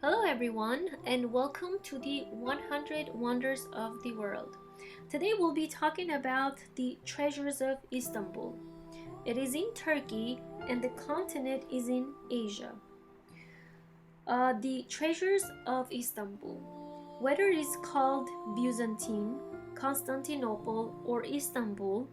Hello, everyone, and welcome to the 100 Wonders of the World. Today, we'll be talking about the treasures of Istanbul. It is in Turkey, and the continent is in Asia. The treasures of Istanbul. Whether it is called Byzantium, Constantinople, or Istanbul,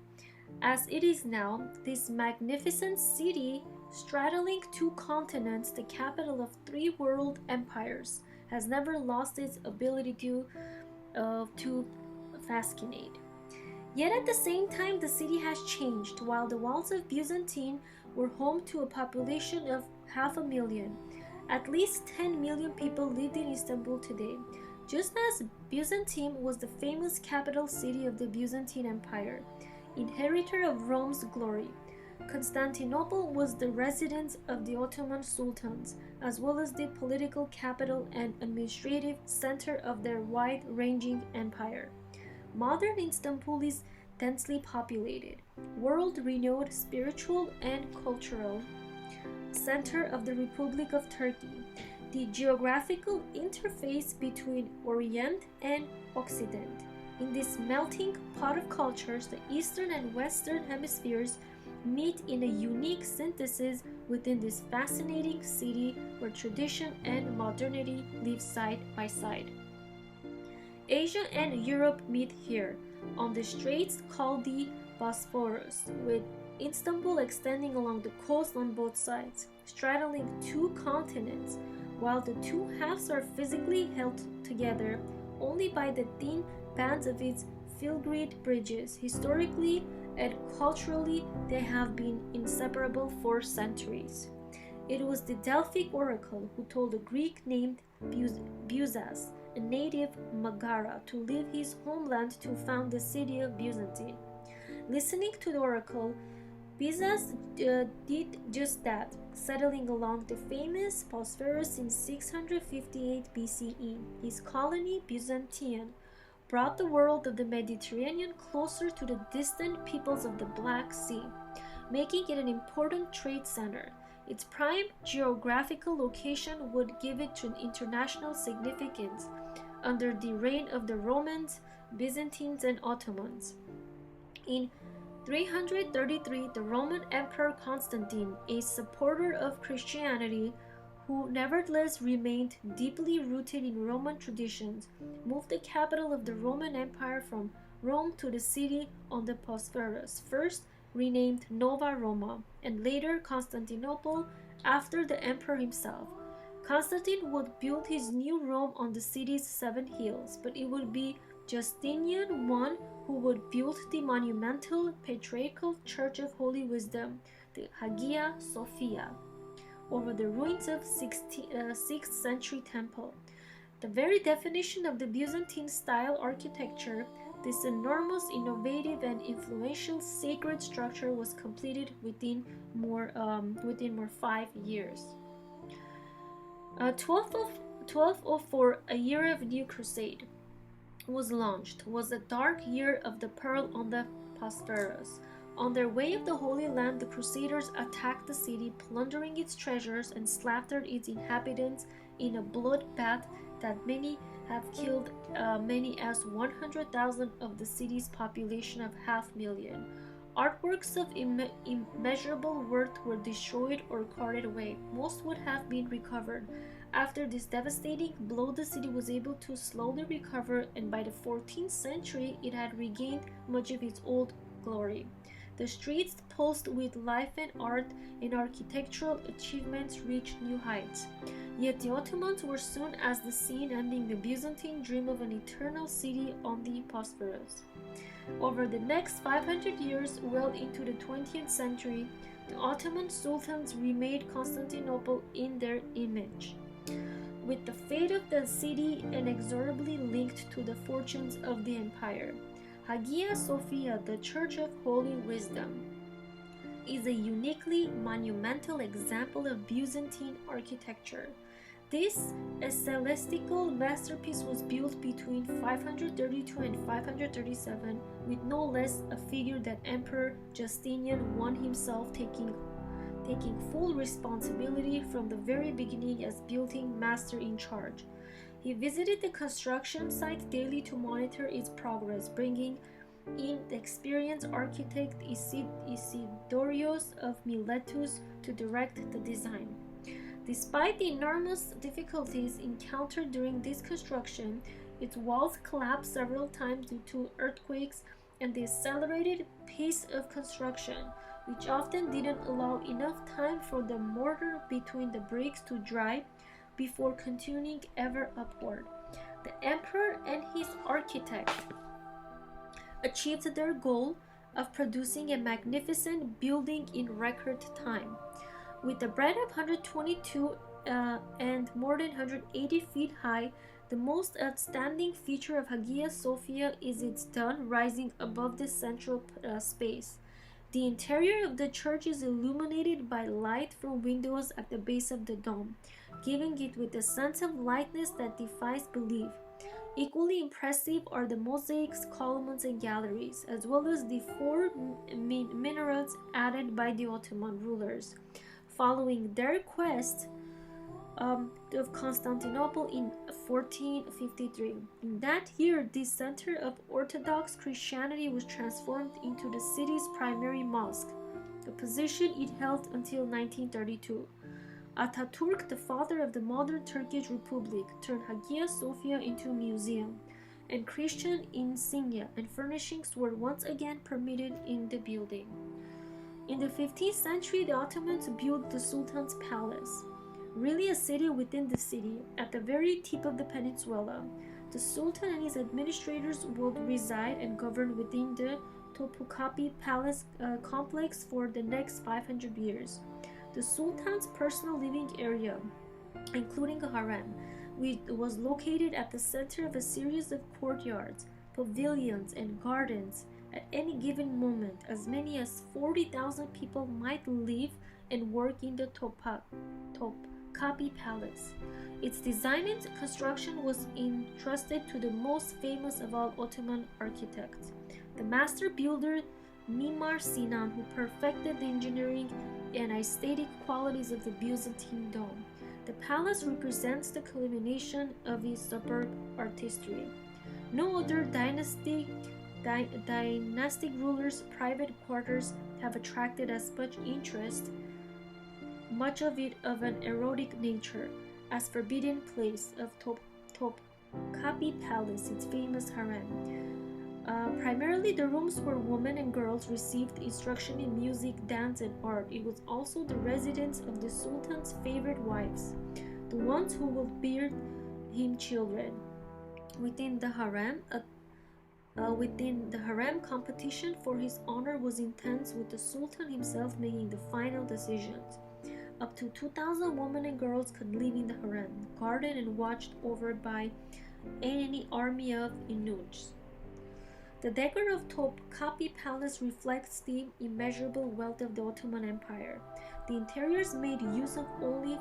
as it is now, this magnificent city, straddling two continents, the capital of three world empires, has never lost its ability to fascinate. Yet at the same time, the city has changed. While the walls of Byzantium were home to a population of 500,000, at least 10 million people lived in Istanbul today. Just as Byzantium was the famous capital city of the Byzantine Empire, inheritor of Rome's glory, Constantinople was the residence of the Ottoman sultans, as well as the political capital and administrative center of their wide-ranging empire. Modern Istanbul is densely populated, world-renowned spiritual and cultural center of the Republic of Turkey, the geographical interface between Orient and Occident. In this melting pot of cultures, the Eastern and Western hemispheres meet in a unique synthesis within this fascinating city where tradition and modernity live side by side. Asia and Europe meet here, on the straits called the Bosphorus, with Istanbul extending along the coast on both sides, straddling two continents, while the two halves are physically held together only by the thin bands of its filigree bridges. Historically and culturally, they have been inseparable for centuries. It was the Delphic oracle who told a Greek named Buzas, a native Megara, to leave his homeland to found the city of Byzantium. Listening to the oracle, Buzas did just that, settling along the famous Bosphorus in 658 BCE. His colony, Byzantium, brought the world of the Mediterranean closer to the distant peoples of the Black Sea, making it an important trade center. Its prime geographical location would give it an international significance under the reign of the Romans, Byzantines, and Ottomans. In 333, the Roman Emperor Constantine, a supporter of Christianity, who nevertheless remained deeply rooted in Roman traditions, moved the capital of the Roman Empire from Rome to the city on the Bosphorus, first renamed Nova Roma, and later Constantinople after the emperor himself. Constantine would build his new Rome on the city's seven hills, but it would be Justinian I who would build the monumental patriarchal Church of Holy Wisdom, the Hagia Sophia, over the ruins of 6th century temple. The very definition of the Byzantine style architecture, this enormous, innovative, and influential sacred structure was completed within more 5 years. 1204, a year of new crusade, was launched. Was a dark year of the pearl on the Bosphorus. On their way of the Holy Land, the Crusaders attacked the city, plundering its treasures and slaughtered its inhabitants in a bloodbath that many have killed many as 100,000 of the city's population of 500,000. Artworks of immeasurable worth were destroyed or carted away. Most would have been recovered. After this devastating blow, the city was able to slowly recover, and by the 14th century, it had regained much of its old glory. The streets pulsed with life and art, and architectural achievements reached new heights. Yet the Ottomans were soon as the scene, ending the Byzantine dream of an eternal city on the Bosphorus. Over the next 500 years, well into the 20th century, the Ottoman sultans remade Constantinople in their image, with the fate of the city inexorably linked to the fortunes of the empire. Hagia Sofia, the Church of Holy Wisdom, is a uniquely monumental example of Byzantine architecture. This celestial masterpiece was built between 532 and 537, with no less a figure than Emperor Justinian I himself taking taking full responsibility from the very beginning as building master in charge. He visited the construction site daily to monitor its progress, bringing in the experienced architect Isidorios of Miletus to direct the design. Despite the enormous difficulties encountered during this construction, its walls collapsed several times due to earthquakes and the accelerated pace of construction, which often didn't allow enough time for the mortar between the bricks to dry before continuing ever upward. The emperor and his architect achieved their goal of producing a magnificent building in record time. With a breadth of 122 and more than 180 feet high, the most outstanding feature of Hagia Sophia is its dome rising above the central space. The interior of the church is illuminated by light from windows at the base of the dome, giving it with a sense of lightness that defies belief. Equally impressive are the mosaics, columns, and galleries, as well as the four minarets added by the Ottoman rulers, following their quest of Constantinople in 1453. In that year, this center of Orthodox Christianity was transformed into the city's primary mosque, a position it held until 1932. Ataturk, the father of the modern Turkish Republic, turned Hagia Sophia into a museum, and Christian insignia and furnishings were once again permitted in the building. In the 15th century, the Ottomans built the Sultan's Palace, really a city within the city, at the very tip of the peninsula. The Sultan and his administrators would reside and govern within the Topkapi Palace complex for the next 500 years. The Sultan's personal living area, including a harem, which was located at the center of a series of courtyards, pavilions, and gardens. At any given moment, as many as 40,000 people might live and work in the Topkapi Palace. Its design and construction was entrusted to the most famous of all Ottoman architects, the master builder Mimar Sinan, who perfected the engineering and aesthetic qualities of the Byzantine dome. The palace represents the culmination of his superb artistry. No other dynastic rulers' private quarters have attracted as much interest, much of it of an erotic nature, as Forbidden Place of Topkapi Palace, its famous harem. Primarily the rooms where women and girls received instruction in music, dance, and art. It was also the residence of the Sultan's favorite wives, the ones who would bear him children. Within the harem, competition for his honor was intense, with the Sultan himself making the final decisions. Up to 2,000 women and girls could live in the harem, guarded and watched over by any army of eunuchs. The decor of Topkapi Palace reflects the immeasurable wealth of the Ottoman Empire. The interiors made use of only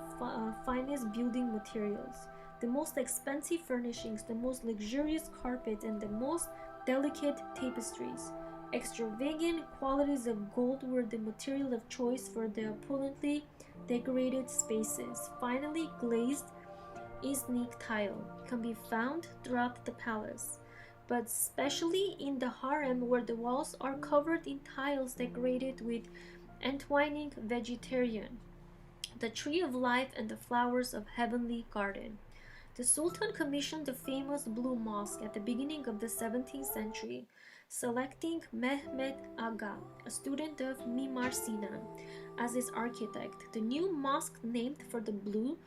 finest building materials, the most expensive furnishings, the most luxurious carpet, and the most delicate tapestries. Extravagant qualities of gold were the material of choice for the opulently decorated spaces. Finally, glazed Islamic tile can be found throughout the palace, but especially in the harem, where the walls are covered in tiles decorated with entwining vegetation, the tree of life, and the flowers of heavenly garden. The Sultan commissioned the famous Blue Mosque at the beginning of the 17th century, selecting Mehmet Aga, a student of Mimar Sinan, as his architect. The new mosque, named for the blue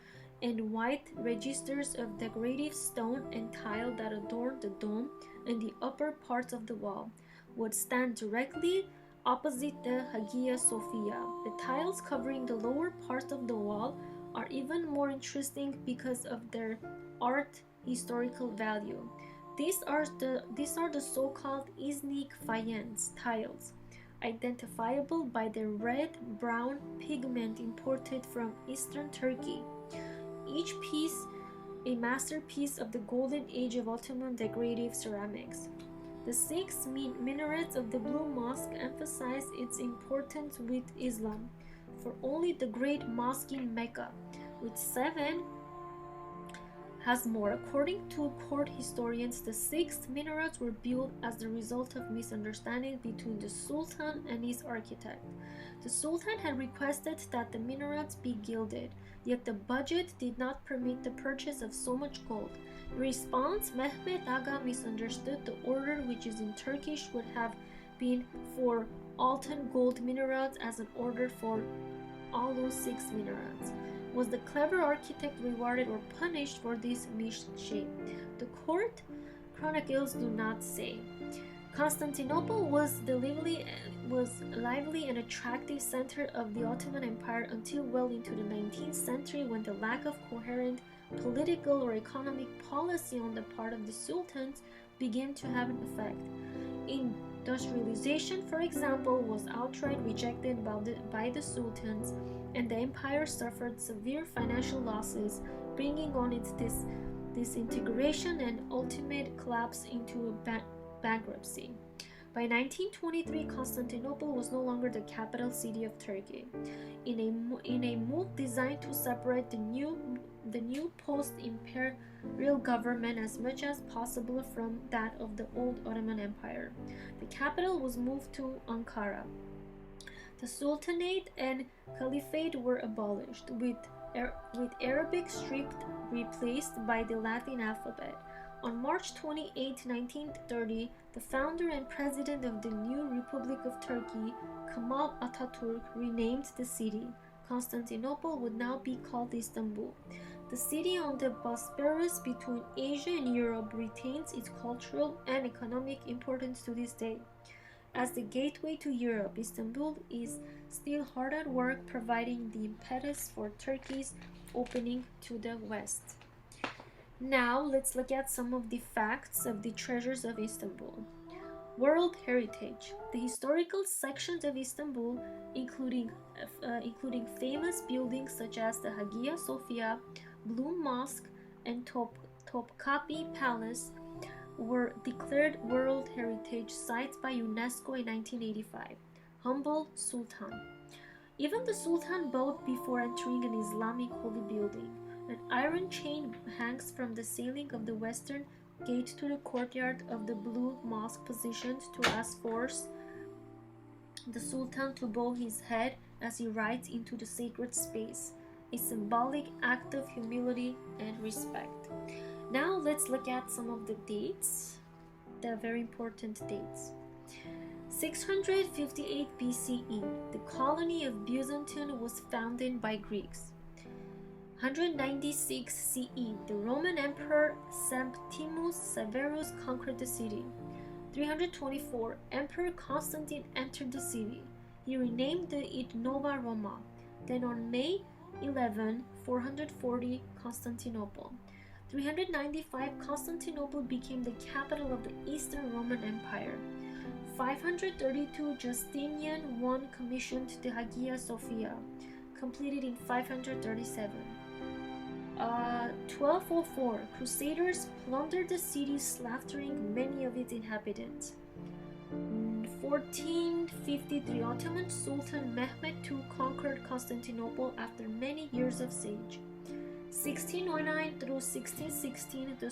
and white registers of decorative stone and tile that adorned the dome and the upper parts of the wall, would stand directly opposite the Hagia Sophia. The tiles covering the lower part of the wall are even more interesting because of their art historical value. These are the so-called Islamic faience tiles, identifiable by the red-brown pigment imported from eastern Turkey. Each piece a masterpiece of the golden age of Ottoman decorative ceramics. The 6 minarets of the Blue Mosque emphasize its importance with Islam. for only the Great Mosque in Mecca, with 7 has more. According to court historians, the 6 minarets were built as the result of misunderstanding between the Sultan and his architect. The Sultan had requested that the minarets be gilded, yet the budget did not permit the purchase of so much gold. In response, Mehmet Aga misunderstood the order, which is in Turkish would have been for altın gold minarets as an order for all those 6 minarets. Was the clever architect rewarded or punished for this mishap? The court chronicles do not say. Constantinople was lively and attractive center of the Ottoman Empire until well into the 19th century, when the lack of coherent political or economic policy on the part of the sultans began to have an effect. Industrialization, for example, was outright rejected by the sultans, and the empire suffered severe financial losses, bringing on its disintegration and ultimate collapse into bankruptcy. By 1923, Constantinople was no longer the capital city of Turkey. In a move designed to separate the new post-imperial government as much as possible from that of the old Ottoman Empire, the capital was moved to Ankara. The Sultanate and Caliphate were abolished, with Arabic script replaced by the Latin alphabet. On March 28, 1930, the founder and president of the new Republic of Turkey, Kemal Atatürk, renamed the city. Constantinople would now be called Istanbul. The city on the Bosphorus between Asia and Europe retains its cultural and economic importance to this day. As the gateway to Europe, Istanbul is still hard at work, providing the impetus for Turkey's opening to the West. Now, let's look at some of the facts of the treasures of Istanbul. World Heritage. The historical sections of Istanbul, including famous buildings such as the Hagia Sofia, Blue Mosque, and Topkapi Palace, were declared World Heritage Sites by UNESCO in 1985. Humble Sultan. Even the Sultan bowed before entering an Islamic holy building. An iron chain hangs from the ceiling of the western gate to the courtyard of the Blue Mosque, positioned to force the Sultan to bow his head as he rides into the sacred space, a symbolic act of humility and respect. Now let's look at some of the dates, the very important dates. 658 BCE, the colony of Byzantium was founded by Greeks. 196 CE, the Roman Emperor Septimius Severus conquered the city. 324, Emperor Constantine entered the city. He renamed it Nova Roma. Then on May 11, 440, Constantinople. 395, Constantinople became the capital of the Eastern Roman Empire. 532, Justinian I commissioned the Hagia Sofia, completed in 537. 1204, Crusaders plundered the city, slaughtering many of its inhabitants. 1453, Ottoman Sultan Mehmet II conquered Constantinople after many years of siege. 1609 through 1616, the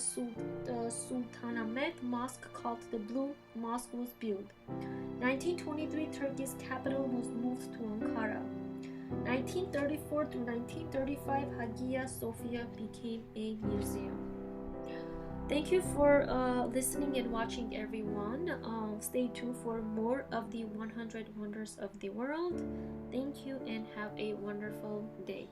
Sultanahmet Mosque, called the Blue Mosque, was built. 1923, Turkey's capital was moved to Ankara. 1934 through 1935, Hagia Sofia became a museum. Thank you for listening and watching, everyone. Stay tuned for more of the 100 Wonders of the World. Thank you and have a wonderful day.